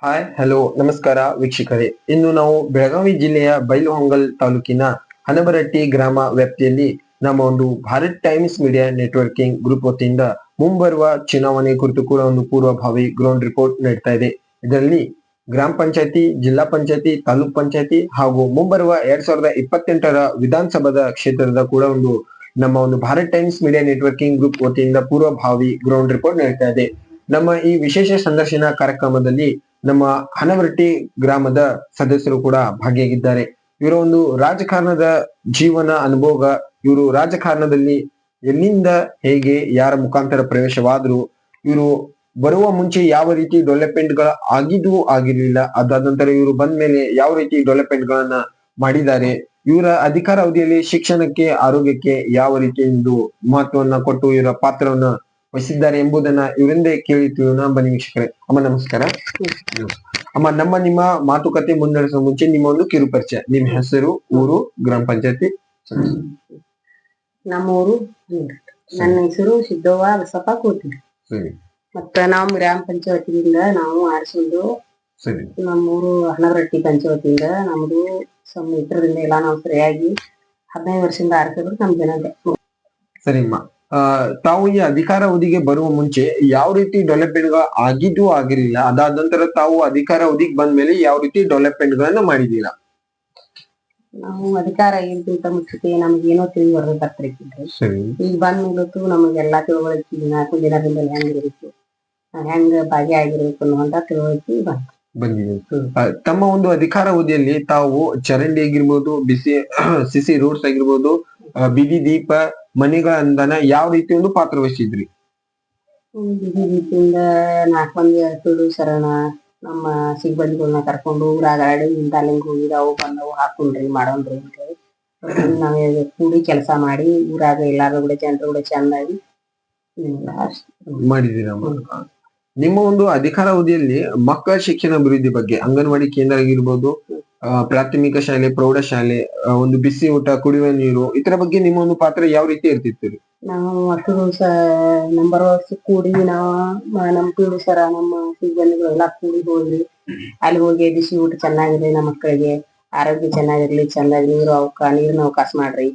Hi hello ನಮಸ್ಕಾರ ವೀಕ್ಷಕರೇ. ಇಂದು ನಾವು ಬೆಳಗಾವಿ ಜಿಲ್ಲೆಯ ಬೈಲಹೊಂಗಲ್ ತಾಲೂಕಿನ ಹನಬರಟ್ಟಿ ಗ್ರಾಮ ವ್ಯಾಪ್ತಿಯಲ್ಲಿ ನಮ್ಮ ಒಂದು Bharat times media networking group ವತಿಯಿಂದ ಮುಂಬರುವ ಚುನಾವಣೆ ಕುರಿತು ಕೂಡ ಒಂದು ಪೂರ್ವಭಾವಿ ಗ್ರೌಂಡ್ ರಿಪೋರ್ಟ್ ನೀಡ್ತಾ ಇದೆ. ಇದರಲ್ಲಿ ಗ್ರಾಮ ಪಂಚಾಯತಿ, ಜಿಲ್ಲಾ ಪಂಚಾಯತಿ, ತಾಲೂಕ್ ಪಂಚಾಯತಿ ಹಾಗೂ ಮುಂಬರುವ 2028ರ ವಿಧಾನಸಭಾದ ಕ್ಷೇತ್ರದ ಕೂಡ ನಮ್ಮ ಒಂದು Bharat times media networking group ವತಿಯಿಂದ ಪೂರ್ವಭಾವಿ ಗ್ರೌಂಡ್ ರಿಪೋರ್ಟ್ ನೀಡ್ತಾ ಇದೆ. ನಮ್ಮ ಈ ವಿಶೇಷ ಸಂದರ್ಶನ ಕಾರ್ಯಕ್ರಮದಲ್ಲಿ ನಮ್ಮ ಹನವರಟ್ಟಿ ಗ್ರಾಮದ ಸದಸ್ಯರು ಕೂಡ ಭಾಗಿಯಾಗಿದ್ದಾರೆ. ಇವರ ಒಂದು ರಾಜಕಾರಣದ ಜೀವನ ಅನುಭವ, ಇವರು ರಾಜಕಾರಣದಲ್ಲಿ ಎಲ್ಲಿಂದ ಹೇಗೆ ಯಾರ ಮುಖಾಂತರ ಪ್ರವೇಶವಾದ್ರು, ಇವರು ಬರುವ ಮುಂಚೆ ಯಾವ ರೀತಿ ಡೆವಲಪ್ಮೆಂಟ್ ಗಳ ಆಗಿದ್ವು ಆಗಿರ್ಲಿಲ್ಲ, ಅದಾದ ನಂತರ ಇವರು ಬಂದ ಮೇಲೆ ಯಾವ ರೀತಿ ಡೆವಲಪ್ಮೆಂಟ್ ಗಳನ್ನ ಮಾಡಿದ್ದಾರೆ, ಇವರ ಅಧಿಕಾರ ಅವಧಿಯಲ್ಲಿ ಶಿಕ್ಷಣಕ್ಕೆ, ಆರೋಗ್ಯಕ್ಕೆ ಯಾವ ರೀತಿ ಒಂದು ಮಹತ್ವವನ್ನ ಕೊಟ್ಟು ಇವರ ಪಾತ್ರವನ್ನ ವಹಿಸಿದ್ದಾರೆ ಎಂಬುದನ್ನ ಇವರಿಂದೇ ಕೇಳಿತೀವಿ. ಬನ್ನಿ ವೀಕ್ಷಕರೇ. ಅಮ್ಮ ನಮಸ್ಕಾರ. ಅಮ್ಮ, ನಿಮ್ಮ ಮಾತುಕತೆ ಮುನ್ನಡೆಸುವ ಮುಂಚೆ ನಿಮ್ಮ ಒಂದು ಕಿರು ಪರಿಚಯ, ನಿಮ್ಮ ಹೆಸರು, ಊರು, ಗ್ರಾಮ ಪಂಚಾಯತಿ. ನಮ್ಮ ಊರು ನನ್ನ ಹೆಸರು ಸಿದ್ದವ್ವ ಬಸಪ್ಪ ಕೋತಿರಿ. ಮತ್ತ ನಾವು ಗ್ರಾಮ ಪಂಚಾಯತಿಯಿಂದ ನಾವು ಆರಿಸಿದ್ದು ನಮ್ಮೂರು ಹನವರಟ್ಟಿ ಪಂಚಾಯತಿಯಿಂದ ನಮ್ದು ಇತರದಿಂದ ಎಲ್ಲಾ ನಾವು ಸರಿಯಾಗಿ 15 ವರ್ಷದಿಂದ ಆರಿಸಿದ್ರು ನಮ್ ಜನ. ಸರಿಮ್ಮ, ತಾವು ಈ ಅಧಿಕಾರ ಅವಧಿಗೆ ಬರುವ ಮುಂಚೆ ಯಾವ ರೀತಿ ಡೆವಲಪ್ಮೆಂಟ್ ಗಳು ಆಗಿದ್ದು ಆಗಿರ್ಲಿಲ್ಲ, ಅದಾದ ನಂತರ ತಾವು ಅಧಿಕಾರ ಅವಧಿಗೆ ಬಂದ ಮೇಲೆ ಯಾವ ರೀತಿ ಡೆವಲಪ್ಮೆಂಟ್ ಗಳನ್ನ ಮಾಡಿದೀರಾ? ನಾವು ಅಧಿಕಾರ ಇರ್ಕಿಂತ ಮುಂಚೆ ನಮ್ಗೆ ಏನೋ ತಿಳಿ ಬರ್ಬೇಕಾಗ್ತೈತಿ. ಈಗ ಬಂದ ಮೇಲೂ ನಮಗೆಲ್ಲಾ ತಿಳುವಳಿಕೆ 4 ದಿನದಿಂದ ಹೆಂಗಿರ್ಬೇಕು, ಹೆಂಗ ಭಾಗಿಯಾಗಿರ್ಬೇಕು ಅನ್ನುವಂತ ತಿಳುವಳಿಕೆ ಬಂದಿದೆ. ತಮ್ಮ ಒಂದು ಅಧಿಕಾರ ಅವಧಿಯಲ್ಲಿ ತಾವು ಚರಂಡಿ ಆಗಿರ್ಬೋದು, ಸಿಸಿ ರೋಡ್ಸ್ ಆಗಿರ್ಬೋದು, ಬೀದಿ ದೀಪ, ಮನೆಗಳ ಅನುದಾನ ಯಾವ ರೀತಿ ಒಂದು ಪಾತ್ರ ವಹಿಸಿದ್ರಿ? ಬೀದಿ ದೀಪದಿಂದ 4 ಮಂದಿ ತುಳು ಶರಣ ನಮ್ಮ ಸಿಬ್ಬಂದಿಗಳನ್ನ ಕರ್ಕೊಂಡು ಊರಾಗ ಇಂತಾಲಿಂಗ್ ಹೋಗಿದಾವು ಬಂದವು ಹಾಕೊಂಡ್ರಿ ಮಾಡೋಣ್ರಿ ಅಂತ ಹೇಳಿ ನಾವ್ ಕೂಡಿ ಕೆಲಸ ಮಾಡಿ ಊರಾಗ ಎಲ್ಲಾರು ಕೂಡ ಜನರು ಕೂಡ ಚಂದಾಗಿ ಮಾಡಿದೀರ. ನಿಮ್ಮ ಒಂದು ಅಧಿಕಾರ ಅವಧಿಯಲ್ಲಿ ಮಕ್ಕಳ ಶಿಕ್ಷಣ ಅಭಿವೃದ್ಧಿ ಬಗ್ಗೆ ಅಂಗನವಾಡಿ ಕೇಂದ್ರ ಆಗಿರ್ಬೋದು, ಪ್ರಾಥಮಿಕ ಶಾಲೆ, ಪ್ರೌಢಶಾಲೆ, ಒಂದು ಬಿಸಿ ಊಟ, ಕುಡಿಯುವ ನೀರು, ಇದರ ಬಗ್ಗೆ ನಿಮ್ಮ ಒಂದು ಪಾತ್ರ ಯಾವ ರೀತಿ ಇರ್ತಿತ್ತು? ನಾವು ಅಷ್ಟು ದಿವಸ ನಂಬರ್ ವರ್ಷ ಕೂಡಿ ನಮ್ಮ ಪೀಡು ಸರ ನಮ್ಮ ಸಿಬ್ಬಂದಿಗಳು ಎಲ್ಲಾ ಕೂಡಿ ಹೋದ್ರಿ. ಅಲ್ಲಿ ಹೋಗಿ ಬಿಸಿ ಊಟ ಚೆನ್ನಾಗಿರ್ಲಿ, ನಮ್ಮ ಮಕ್ಕಳಿಗೆ ಆರೋಗ್ಯ ಚೆನ್ನಾಗಿರ್ಲಿ, ಚಂದಾಗಿ ನೀರಿನ ಅವಕಾಶ ಮಾಡ್ರಿ,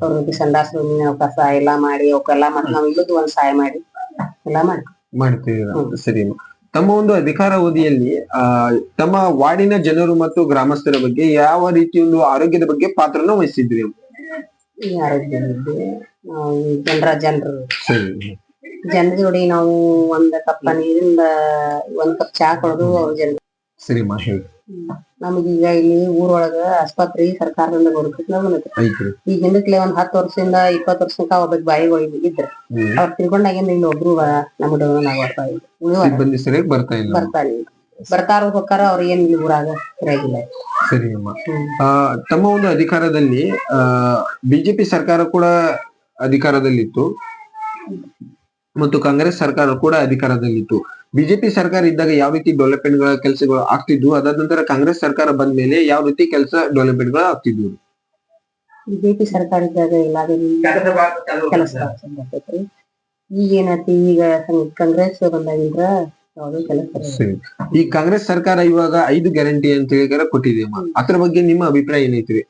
ಅವ್ರಿಗೆ ಸಂದಾಸ ಅವಕಾಶ ಎಲ್ಲಾ ಮಾಡಿ ಅವಕ್ಕೆಲ್ಲಾ ಮತ್ ನಾವ್ ಇಲ್ಲದ್ದು ಒಂದ್ ಸಹಾಯ ಮಾಡಿ ಎಲ್ಲಾ ಮಾಡ್ತೀವಿ. ಸರಿ. ತಮ್ಮ ಒಂದು ಅಧಿಕಾರ ಅವಧಿಯಲ್ಲಿ ತಮ್ಮ ವಾರ್ಡಿನ ಜನರು ಮತ್ತು ಗ್ರಾಮಸ್ಥರ ಬಗ್ಗೆ ಯಾವ ರೀತಿ ಒಂದು ಆರೋಗ್ಯದ ಬಗ್ಗೆ ಪಾತ್ರನ ವಹಿಸಿದ್ರಿ? ಆರೋಗ್ಯ ಜನರು ಜನರ ಜೋಡಿ ನಾವು ಒಂದ್ ಕಪ್ ನೀರಿಂದ 1 ಕಪ್ ಚಾ ಕೊಡೋದು ಅವ್ರ ಜನ. ಸರಿ. ನಮಗೀಗ ಇಲ್ಲಿ ಊರೊಳಗ ಆಸ್ಪತ್ರೆ ಸರ್ಕಾರದಿಂದ ಬರುತ್ತೆ. ಈಗ ಹಿಂದಕ್ಲೆ 10 ವರ್ಷದಿಂದ 20 ವರ್ಷಕ್ಕ ಒಬ್ಬ ಬಾಯಿಗಳು ಇದ್ರ ಅವ್ರು ತಿಳ್ಕೊಂಡಾಗಿಂದ ಇಲ್ಲಿ ಒಬ್ರು ನಮ್ದು ಬರ್ತಾರ ಹೋಗ್ತಾರ. ಅವ್ರ ಏನ್ ಇಲ್ಲಿ ಊರಾಗ ಸರಿಯಾಗಿಲ್ಲ. ಸರಿ ಅಮ್ಮ. ತಮ್ಮ ಒಂದು ಅಧಿಕಾರದಲ್ಲಿ ಬಿಜೆಪಿ ಸರ್ಕಾರ ಕೂಡ ಅಧಿಕಾರದಲ್ಲಿತ್ತು ಮತ್ತು ಕಾಂಗ್ರೆಸ್ ಸರ್ಕಾರ ಕೂಡ ಅಧಿಕಾರದಲ್ಲಿತ್ತು. ಬಿಜೆಪಿ ಸರ್ಕಾರ ಇದ್ದಾಗ ಯಾವ ರೀತಿ ಡೆವಲಪ್ಮೆಂಟ್ ಗಳ ಕೆಲಸಗಳು ಆಗ್ತಿದ್ವು, ಅದಾದ ನಂತರ ಕಾಂಗ್ರೆಸ್ ಸರ್ಕಾರ ಬಂದ ಮೇಲೆ ಯಾವ ರೀತಿ ಡೆವಲಪ್ಮೆಂಟ್ ಗಳು ಆಗ್ತಿದ್ವು? ಬಿಜೆಪಿ ಸರ್ಕಾರ ಇದ್ದಾಗ ಕೆಲಸ ಈಗ ಏನೈತಿ, ಈಗ ಕಾಂಗ್ರೆಸ್ ಬಂದಾಗಿಂದ್ರ ಯಾವ್ದು ಕೆಲಸ. ಈ ಕಾಂಗ್ರೆಸ್ ಸರ್ಕಾರ ಇವಾಗ 5 ಗ್ಯಾರಂಟಿ ಅಂತ ಹೇಳಿ ಕೊಟ್ಟಿದೆ ಅಮ್ಮ, ಅದ್ರ ಬಗ್ಗೆ ನಿಮ್ಮ ಅಭಿಪ್ರಾಯ ಏನೈತ್ರಿ?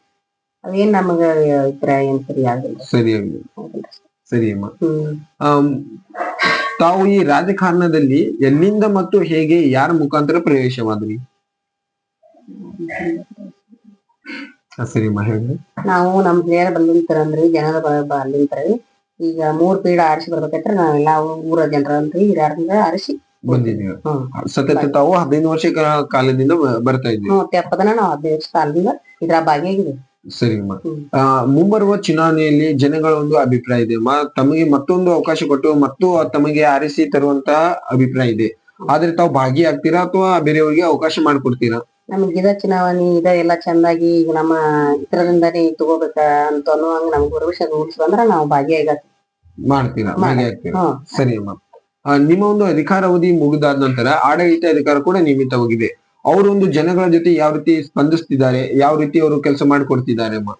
ಅದೇನ್ ನಮಗ ಅಭಿಪ್ರಾಯ ಏನ್ ಸರಿಯಾಗಿಲ್ಲ. ಸರಿ ಅಮ್ಮ. ತಾವು ಈ ರಾಜಕಾರಣದಲ್ಲಿ ಎಲ್ಲಿಂದ ಮತ್ತು ಹೇಗೆ ಯಾರ ಮುಖಾಂತರ ಪ್ರವೇಶವಾದ್ರಿ? ಸರಿಮ್ಮ, ಹೇಳಿ. ನಾವು ನಮ್ ಹಿರಿಯರ ಬಂದಿಂತರಂದ್ರಿ, ಜನರ ಬಂದಿಂತರಿ. ಈಗ 3 ಪೀಡ ಆರಿಸಿ ಬರ್ಬೇಕಂದ್ರೆ ನಾವೆಲ್ಲಾ ಊರ ಜನರಂದ್ರಿ ಹಿರಿಯರಿಂದ ಆರಿಸಿ ಬಂದಿದ್ದೀವಿ. ಸತತ ತಾವು 15 ವರ್ಷ ಕಾಲದಿಂದ ಬರ್ತಾ ಇದ್ದೀವಿ. 70 ನಾವು 15 ವರ್ಷ ಕಾಲದಿಂದ ಇದ್ರ ಭಾಗಿಯಾಗಿದ್ದೀವಿ. ಸರಿಮ್ಮ. ಮುಂಬರುವ ಚುನಾವಣೆಯಲ್ಲಿ ಜನಗಳ ಒಂದು ಅಭಿಪ್ರಾಯ ಇದೆ, ತಮಗೆ ಮತ್ತೊಂದು ಅವಕಾಶ ಕೊಟ್ಟು ಮತ್ತು ತಮಗೆ ಆರಿಸಿ ತರುವಂತಹ ಅಭಿಪ್ರಾಯ ಇದೆ. ಆದ್ರೆ ತಾವು ಭಾಗಿಯಾಗ್ತೀರಾ ಅಥವಾ ಬೇರೆಯವರಿಗೆ ಅವಕಾಶ ಮಾಡ್ಕೊಡ್ತೀರಾ? ನಮ್ಗೆ ಚುನಾವಣೆ ಎಲ್ಲಾ ಚಂದಾಗಿ ಈಗ ನಮ್ಮ ಇತರದಿಂದಾನೇ ತಗೋಬೇಕ ಅಂತ ಅನ್ನುವಂಗ ನಮ್ಗೆ ಭರವಸೆ ಬಂದ್ರ ನಾವು ಮಾಡ್ತೀರಾ, ಭಾಗಿಯಾಗ್ತೀರಾ? ಸರಿ ಅಮ್ಮ. ನಿಮ್ಮ ಒಂದು ಅಧಿಕಾರ ಅವಧಿ ಮುಗಿದಾದ ನಂತರ ಆಡಳಿತ ಅಧಿಕಾರ ಕೂಡ ನಿಯಮಿತವಾಗಿದೆ. ಅವರು ಒಂದು ಜನಗಳ ಜೊತೆ ಯಾವ ರೀತಿ ಸ್ಪಂದಿಸ್ತಿದ್ದಾರೆ, ಯಾವ ರೀತಿ ಅವರು ಕೆಲಸ ಮಾಡಿಕೊಡ್ತಿದ್ದಾರೆ ಅಮ್ಮ?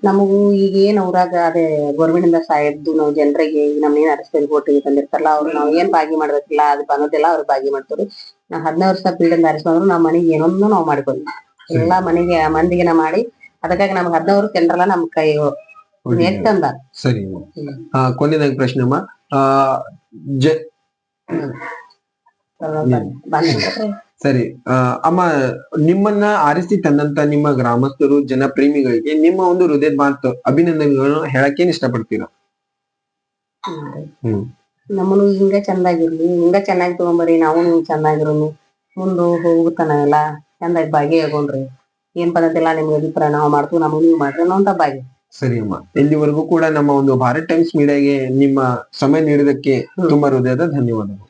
ನಮಗೂ ಈಗ ಏನ್ ಊರಾಗ ಅದೇ ಗೌರ್ಮೆಂಟ್ ಇಂದ ಸಾಯದ್ದು ನಾವು ಜನರಿಗೆ ನಮ್ ಏನ್ ಅರಸ್ತೇವೆ ಓಟಿಗೆ ತಂದಿರ್ತಾರಲ್ಲ ಅವ್ರು ನಾವ್ ಏನ್ ಬಾಗಿ ಮಾಡ್ಬೇಕಿಲ್ಲ ಅದು ಬಂದದೆಲ್ಲ ಅವ್ರು ಬಾಗಿ ಮಾಡ್ತಾರೆ. ನಾವ್ 15 ವರ್ಷ ಪೀಡನ್ ಆರಿಸ್ಕೊಂಡ್ರು ನಮ್ ಮನೆಗೆ ಏನೊಂದು ನಾವ್ ಮಾಡ್ಕೊಂಡ್ವಿ ಎಲ್ಲಾ ಮನೆಗೆ ಮಂದಿಗೆ ನಾ ಮಾಡಿ ಅದಕ್ಕಾಗಿ ನಮ್ಗೆ 15 ವರ್ಷ ಜನರೆಲ್ಲ ನಮ್ ಕೈ ಎತ್ತಂದ. ಸರಿ ಕೊನೆಯದಾಗಿ ಪ್ರಶ್ನೆ ಅಮ್ಮ. ಜ ಸರಿ ಅಮ್ಮ, ನಿಮ್ಮನ್ನ ಆರಿಸಿ ತಂದಂತ ನಿಮ್ಮ ಗ್ರಾಮಸ್ಥರು ಜನಪ್ರೇಮಿಗಳಿಗೆ ನಿಮ್ಮ ಒಂದು ಹೃದಯದ ಮಾತು ಅಭಿನಂದನೆಗಳನ್ನು ಹೇಳಕ್ಕೇನ್ ಇಷ್ಟಪಡ್ತೀರಾ? ನಮ್ಮನು ಹಿಂಗ ಚಂದಾಗಿರ್ಲಿ, ಹಿಂಗ ಚೆನ್ನಾಗಿ ತಗೊಂಬರಿ, ನಾವು ನೀವು ಚಂದಾಗಿರೋನು ಮುಂದೆ ಹೋಗುತ್ತಾನ ಎಲ್ಲಾ ಚಂದಾಗಿ ಬಾಗಿ ಆಗೋಣ್ರಿ. ಏನ್ ಬಂದಿಲ್ಲ ನಿಮ್ಗೆ ಅಭಿಪ್ರಾಯ ನಾವು ಮಾಡ್ತೀವಿ, ನಮಗ್ ನೀವು ಮಾಡ್ರಿ ಅನ್ನೋ ಅಂತ ಬಾಗಿ. ಸರಿ ಅಮ್ಮ, ಇಲ್ಲಿವರೆಗೂ ಕೂಡ ನಮ್ಮ ಒಂದು ಭಾರತ್ ಟೈಮ್ಸ್ ಮೀಡಿಯಾಗೆ ನಿಮ್ಮ ಸಮಯ ನೀಡಿದಕ್ಕೆ ತುಂಬಾ ಹೃದಯದ ಧನ್ಯವಾದಗಳು.